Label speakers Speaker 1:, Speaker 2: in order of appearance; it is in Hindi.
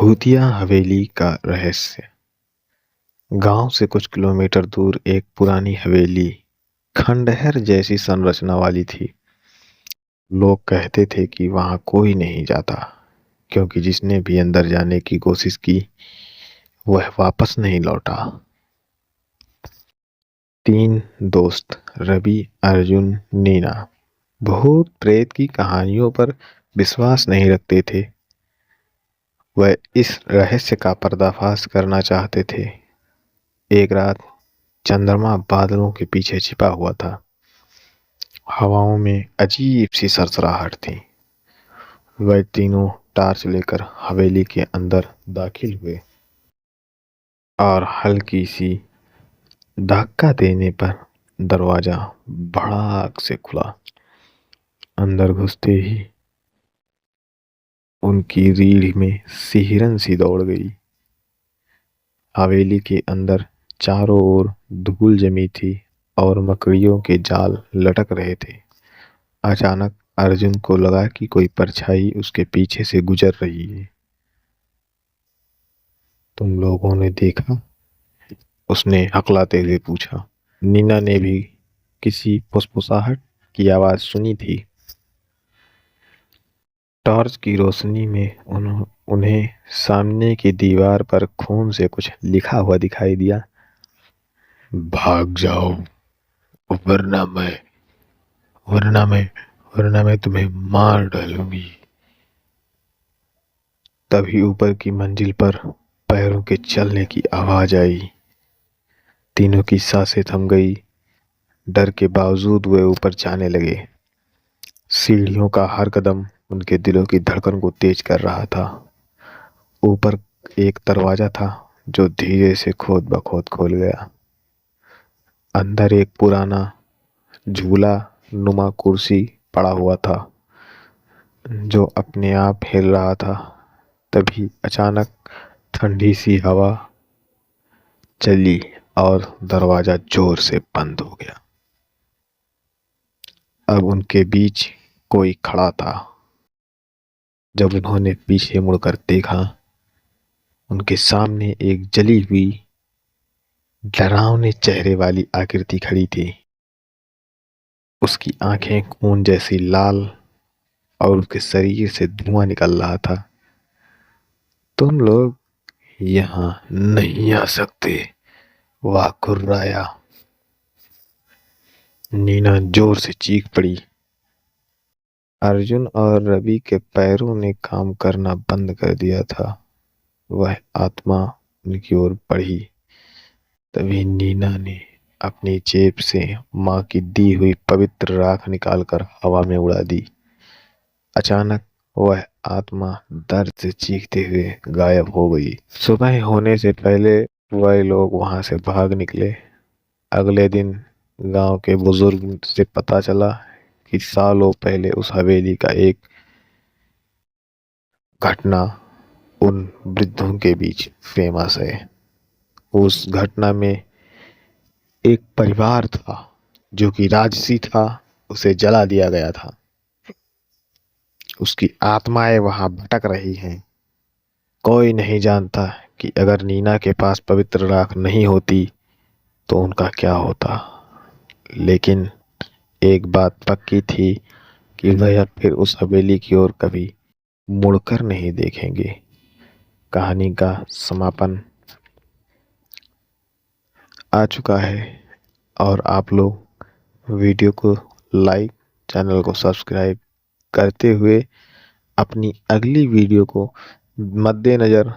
Speaker 1: भूतिया हवेली का रहस्य। गांव से कुछ किलोमीटर दूर एक पुरानी हवेली खंडहर जैसी संरचना वाली थी। लोग कहते थे कि वहां कोई नहीं जाता, क्योंकि जिसने भी अंदर जाने की कोशिश की वह वापस नहीं लौटा। तीन दोस्त रवि, अर्जुन, नीना भूत प्रेत की कहानियों पर विश्वास नहीं रखते थे। वह इस रहस्य का पर्दाफाश करना चाहते थे। एक रात चंद्रमा बादलों के पीछे छिपा हुआ था। हवाओं में अजीब सी सरसराहट थी। वह तीनों टॉर्च लेकर हवेली के अंदर दाखिल हुए और हल्की सी धक्का देने पर दरवाजा भड़ाक से खुला। अंदर घुसते ही उनकी रीढ़ में सिहरन सी दौड़ गई। हवेली के अंदर चारों ओर धूल जमी थी और मकड़ियों के जाल लटक रहे थे। अचानक अर्जुन को लगा कि कोई परछाई उसके पीछे से गुजर रही है। तुम लोगों ने देखा? उसने हकलाते हुए पूछा। नीना ने भी किसी फुसफुसाहट की आवाज सुनी थी। टॉर्च की रोशनी में उन्हें सामने की दीवार पर खून से कुछ लिखा हुआ दिखाई दिया। भाग जाओ, वरना मैं वरना मैं वरना मैं तुम्हें मार डालूंगी। तभी ऊपर की मंजिल पर पैरों के चलने की आवाज आई। तीनों की सांसें थम गई। डर के बावजूद वे ऊपर जाने लगे। सीढ़ियों का हर कदम उनके दिलों की धड़कन को तेज कर रहा था। ऊपर एक दरवाजा था जो धीरे से खोद बखोद खोल गया। अंदर एक पुराना झूला नुमा कुर्सी पड़ा हुआ था जो अपने आप हिल रहा था। तभी अचानक ठंडी सी हवा चली और दरवाजा जोर से बंद हो गया। अब उनके बीच कोई खड़ा था। जब उन्होंने पीछे मुड़कर देखा, उनके सामने एक जली हुई डरावने चेहरे वाली आकृति खड़ी थी। उसकी आंखें खून जैसी लाल और उसके शरीर से धुआं निकल रहा था। तुम लोग यहाँ नहीं आ सकते, वह कुर्राया। नीना जोर से चीख पड़ी। अर्जुन और रवि के पैरों ने काम करना बंद कर दिया था। वह आत्मा उनकी ओर बढ़ी। तभी नीना ने अपनी जेब से माँ की दी हुई पवित्र राख निकालकर हवा में उड़ा दी। अचानक वह आत्मा दर्द से चीखते हुए गायब हो गई। सुबह होने से पहले वह लोग वहां से भाग निकले। अगले दिन गांव के बुजुर्ग से पता चला कि सालों पहले उस हवेली का एक घटना उन वृद्धों के बीच फेमस है। उस घटना में एक परिवार था जो कि राजसी था, उसे जला दिया गया था। उसकी आत्माएं वहां भटक रही हैं। कोई नहीं जानता कि अगर नीना के पास पवित्र राख नहीं होती तो उनका क्या होता। लेकिन एक बात पक्की थी कि वह अब फिर उस हवेली की ओर कभी मुड़कर नहीं देखेंगे। कहानी का समापन आ चुका है और आप लोग वीडियो को लाइक, चैनल को सब्सक्राइब करते हुए अपनी अगली वीडियो को मद्देनजर